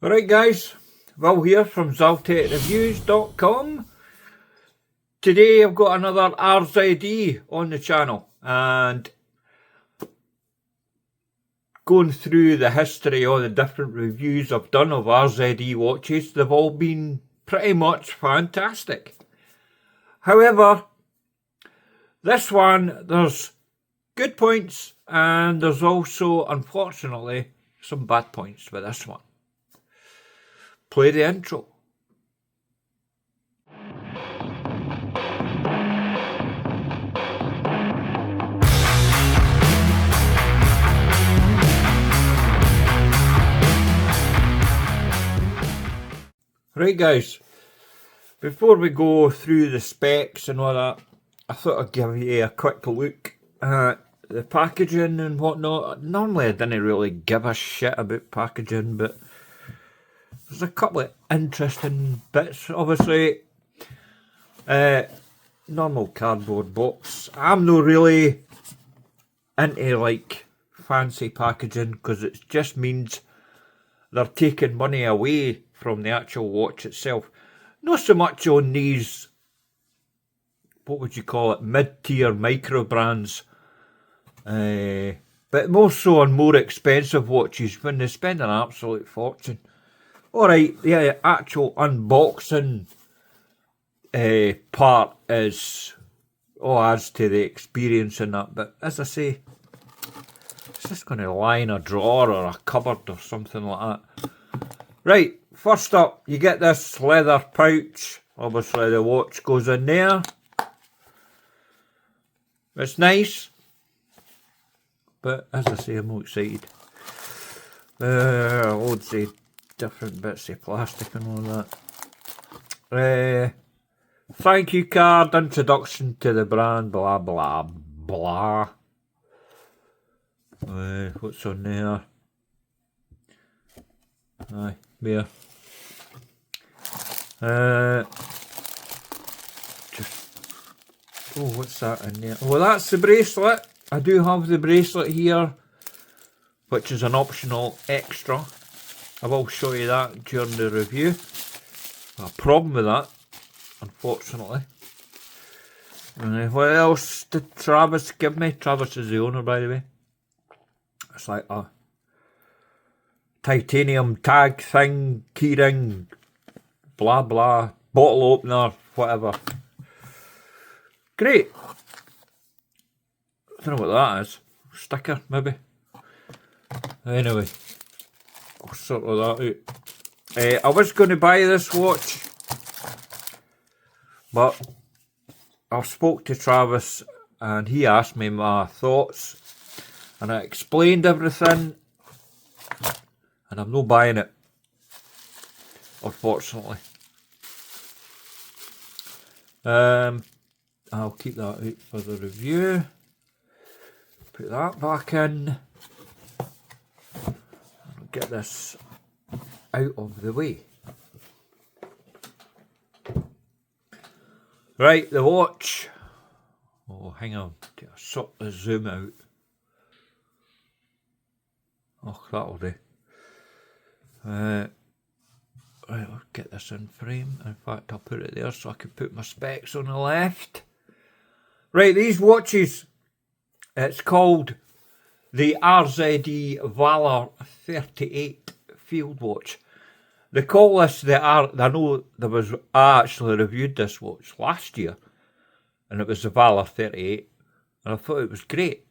Alright guys, Will here from ZaltekReviews.com. Today I've got another RZE on the channel and going through the history of the different reviews I've done of RZE watches. They've all been pretty much fantastic. However, this one, there's good points and there's also, unfortunately, some bad points with this one. Play the intro. Right guys, before we go through the specs and all that, I thought I'd give you a quick look at the packaging and whatnot. Normally I didn't really give a shit about packaging, but there's a couple of interesting bits. Obviously, normal cardboard box. I'm not really into like fancy packaging because it just means they're taking money away from the actual watch itself. Not so much on these, what would you call it, mid-tier micro brands, but more so on more expensive watches when they spend an absolute fortune. Alright, the actual unboxing part is adds to the experience in that, but as I say, it's just going to lie in a drawer or a cupboard or something like that. Right, first up, you get this leather pouch. Obviously the watch goes in there. It's nice, but as I say, I'm not excited. Loads of different bits of plastic and all that. Thank you card, introduction to the brand, blah blah blah. What's on there? Aye, there. What's that in there? Oh, that's the bracelet. I do have the bracelet here, which is an optional extra. I will show you that during the review. A problem with that, unfortunately. What else did Travis give me? Travis is the owner, by the way. It's like a titanium tag thing, keyring, blah blah, bottle opener, whatever. Great. I don't know what that is. Sticker, maybe. Anyway, I'll sort of that out. I was going to buy this watch, but I spoke to Travis and he asked me my thoughts and I explained everything and I'm not buying it, unfortunately. I'll keep that out for the review. Put that back in. Get this out of the way. Right, the watch. Oh, hang on. I'll sort the zoom out. Oh, that'll do. Right, I'll get this in frame. In fact, I'll put it there so I can put my specs on the left. Right, these watches, it's called the RZE Valour 38 field watch. They call this I know I actually reviewed this watch last year and it was the Valour 38 and I thought it was great.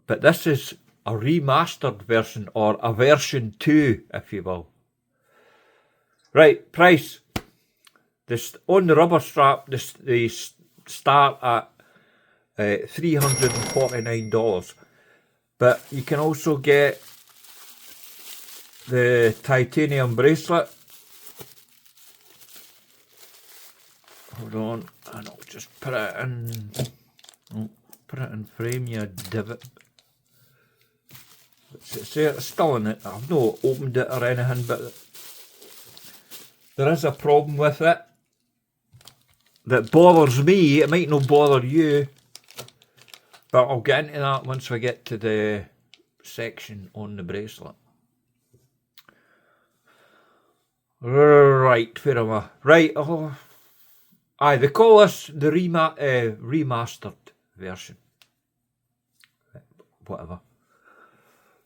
But this is a remastered version, or a version 2 if you will. Right, price. This on the rubber strap, they start at $349, but you can also get the titanium bracelet. Hold on, and I'll just put it in. Put it in frame, you divot. It's still in it. I've not opened it or anything, but there is a problem with it that bothers me. It might not bother you, but I'll get into that once we get to the section on the bracelet. Right, where am I? Right, oh. Aye, they call this the remastered version. Whatever.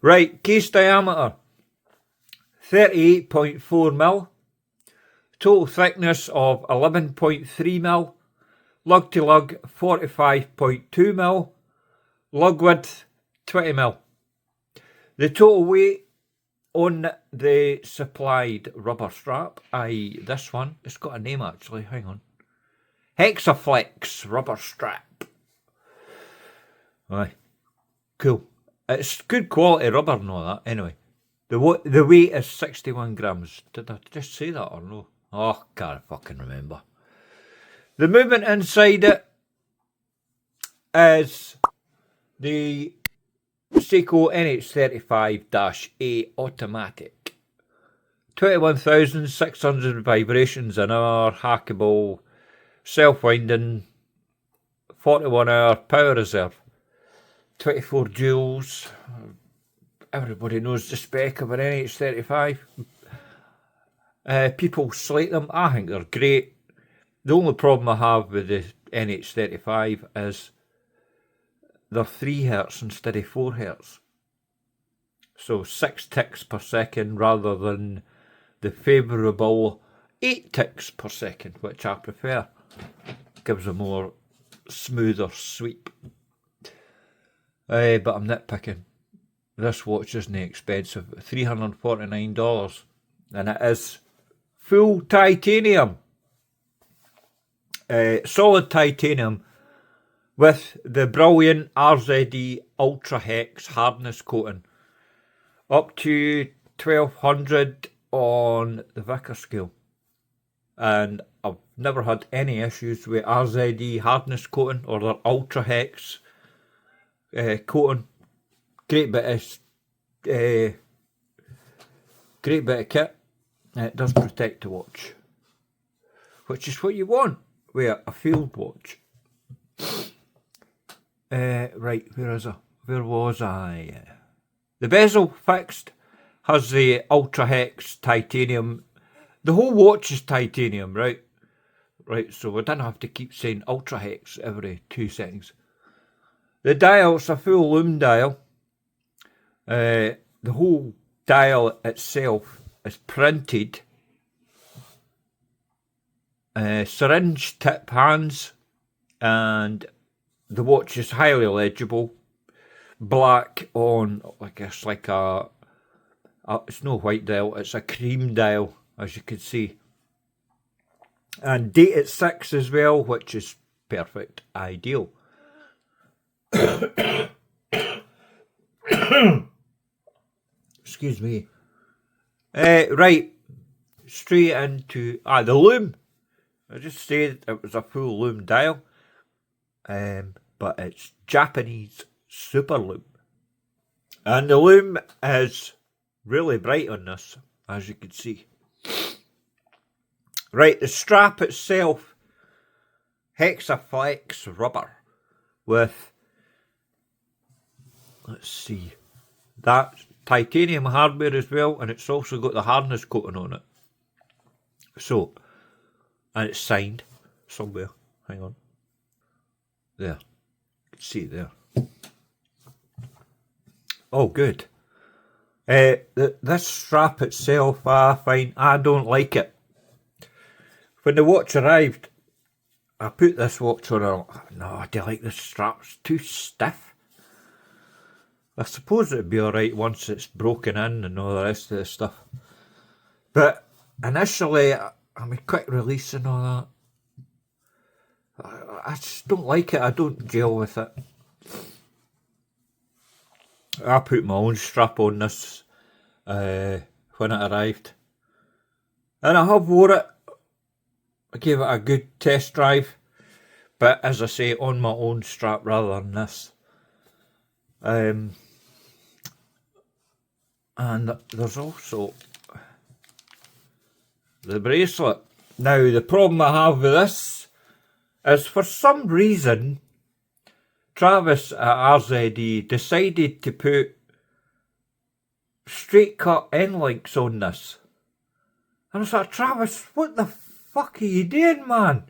Right, case diameter 38.4mm. Total thickness of 11.3mm. Lug to lug 45.2mm. Lug width 20mm. The total weight on the supplied rubber strap, i.e. this one, it's got a name actually, hang on. Hexaflex rubber strap. Aye, cool. It's good quality rubber and all that. Anyway, the weight is 61 grams. Did I just say that or no? Oh, can't fucking remember. The movement inside it is the Seiko NH35-A automatic. 21,600 vibrations an hour, hackable, self-winding, 41-hour power reserve, 24 joules. Everybody knows the spec of an NH35. People slate them. I think they're great. The only problem I have with the NH35 is they're 3 Hz instead of 4 Hz. So 6 ticks per second rather than the favourable 8 ticks per second, which I prefer. Gives a more smoother sweep. But I'm nitpicking. This watch isn't expensive. $349. And it is full titanium. Solid titanium with the brilliant RZE Ultra Hex hardness coating. Up to 1200 on the Vickers scale. And I've never had any issues with RZE hardness coating or their Ultra Hex coating. Great bit of kit. It does protect the watch, which is what you want with a field watch. Right, where is I? Where was I? The bezel fixed has the Ultra Hex titanium. The whole watch is titanium, right? Right, so we don't have to keep saying Ultra Hex every 2 seconds. The dial's a full lume dial. The whole dial itself is printed. Syringe tip hands, and the watch is highly legible. Black on, I guess, like it's no white dial, it's a cream dial, as you can see. And date at 6 as well, which is perfect, ideal. Excuse me. Right, straight into the lume. I just said it was a full lume dial, but it's Japanese super lume, and the lume is really bright on this, as you can see. Right, the strap itself, Hexaflex rubber with, let's see, that titanium hardware as well, and it's also got the hardness coating on it. So, and it's signed somewhere. Hang on. There. You can see it there. Oh, good. This strap itself, I find I don't like it. When the watch arrived, I put this watch on and no, I don't like this strap. It's too stiff. I suppose it'd be alright once it's broken in and all the rest of the stuff. But initially, I mean, quick release and all that, I just don't like it. I don't gel with it. I put my own strap on this when it arrived. And I have wore it. I gave it a good test drive. But as I say, on my own strap rather than this. And there's also the bracelet. Now, the problem I have with this is, for some reason, Travis at RZE decided to put straight cut end links on this. And I was like, Travis, what the fuck are you doing, man?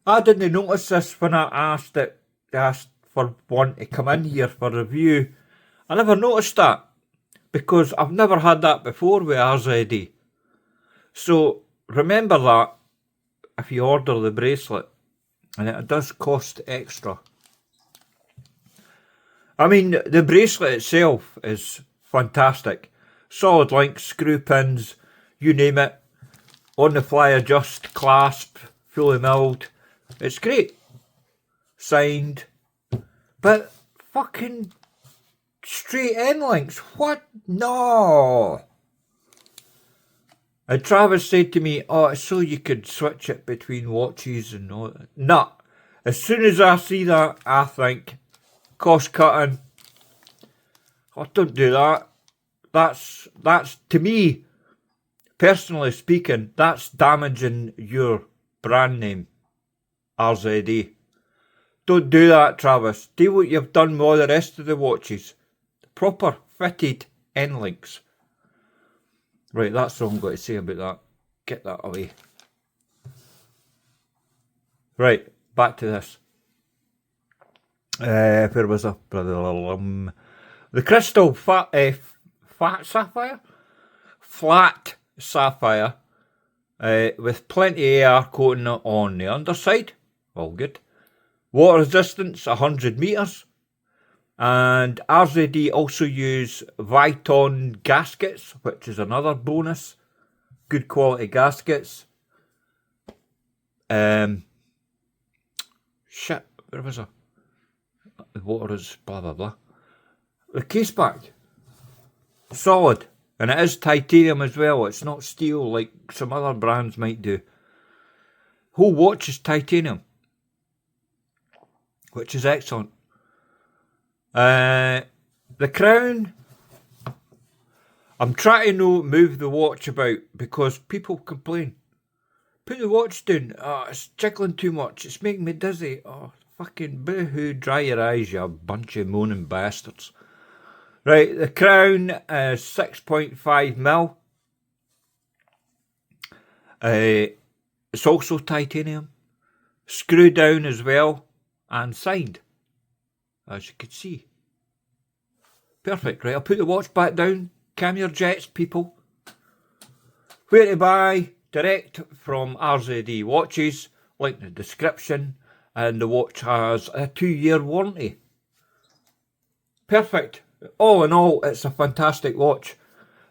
I didn't notice this when I asked for one to come in here for review. I never noticed that because I've never had that before with RZE. So remember that if you order the bracelet, and it does cost extra. I mean, the bracelet itself is fantastic. Solid links, screw pins, you name it. On the fly adjust, clasp, fully milled. It's great. Signed. But fucking straight end links. What? No. And Travis said to me, oh, it's so you could switch it between watches and all that. Nah. As soon as I see that, I think, cost cutting. Oh, don't do that. That's to me, personally speaking, that's damaging your brand name, RZE. Don't do that, Travis. Do what you've done with all the rest of the watches. Proper fitted end links. Right, that's all I'm going to say about that. Get that away. Right, back to this. Where was I? The crystal fat sapphire? Flat sapphire with plenty of air coating on the underside. All good. Water resistance 100 metres. And RZE also use Viton gaskets, which is another bonus. Good quality gaskets. Shit, where was I? The water is blah blah blah. The case back, solid. And it is titanium as well, it's not steel like some other brands might do. Whole watch is titanium, which is excellent. The crown, I'm trying to not move the watch about because people complain. Put the watch down, oh, it's jiggling too much, it's making me dizzy. Oh, fucking boo-hoo, dry your eyes, you bunch of moaning bastards. Right, the crown is 6.5mm. It's also titanium. Screw down as well and signed, as you can see. Perfect, right, I'll put the watch back down. Calm your jets, people. Where to buy? Direct from RZE Watches, link in the description, and the watch has a 2-year warranty. Perfect. All in all, it's a fantastic watch.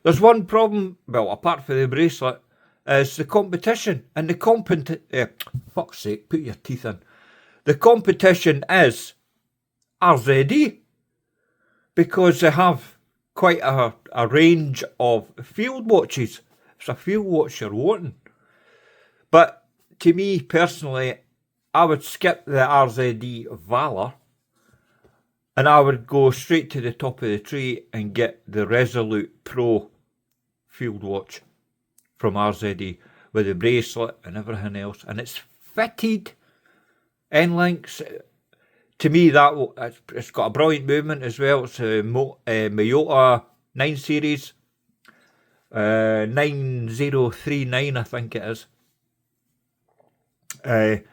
There's one problem, well, apart from the bracelet, is the competition. And the fuck's sake, put your teeth in. The competition is RZE, because they have quite a range of field watches. It's a field watch you're wanting. But to me personally, I would skip the RZE Valour and I would go straight to the top of the tree and get the Resolute Pro field watch from RZE with the bracelet and everything else. And it's fitted end links. To me, it's got a brilliant movement as well. It's a Miyota 9 series. 9039, I think it is. To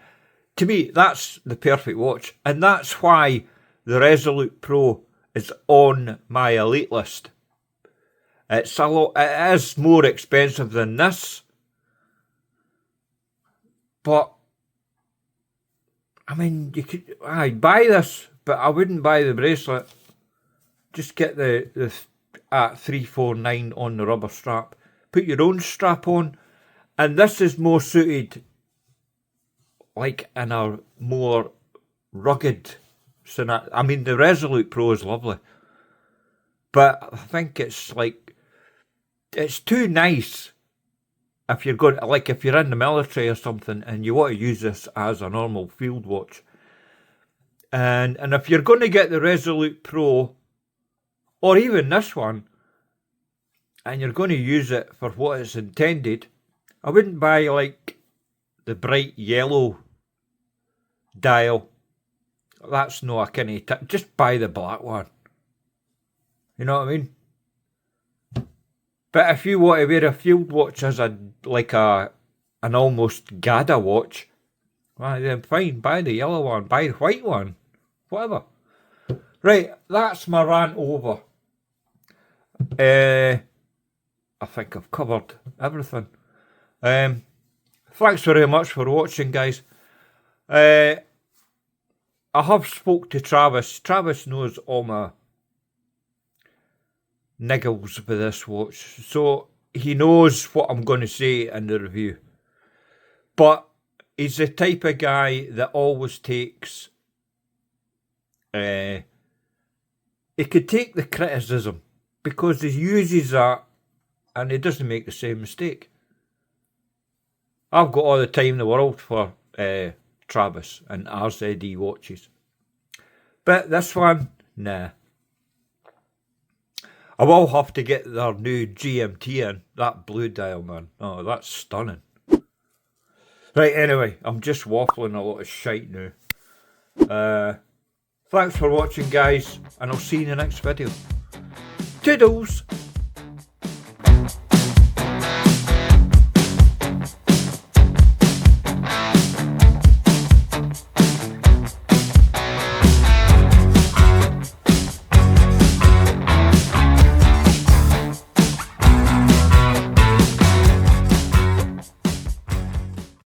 me, that's the perfect watch. And that's why the Resolute Pro is on my elite list. It is more expensive than this. But I mean, you could buy this, but I wouldn't buy the bracelet. Just get the at 349 on the rubber strap. Put your own strap on, and this is more suited like in a more rugged scenario. I mean, the Resolute Pro is lovely, but I think it's too nice if you're going, like if you're in the military or something and you want to use this as a normal field watch. And if you're going to get the Resolute Pro, or even this one, and you're going to use it for what it's intended, I wouldn't buy like the bright yellow dial. That's no a kind of just buy the black one. You know what I mean? But if you want to wear a field watch as an almost Gada watch, well, then fine, buy the yellow one, buy the white one, whatever. Right, that's my rant over. I think I've covered everything. Thanks very much for watching, guys. I have spoke to Travis. Travis knows all my niggles with this watch, so he knows what I'm going to say in the review. But he's the type of guy that always takes... he could take the criticism because he uses that and he doesn't make the same mistake. I've got all the time in the world for Travis and RZE watches. But this one, nah. I will have to get their new GMT in. That blue dial, man. Oh, that's stunning. Right, anyway, I'm just waffling a lot of shite now. Thanks for watching, guys, and I'll see you in the next video. Toodles!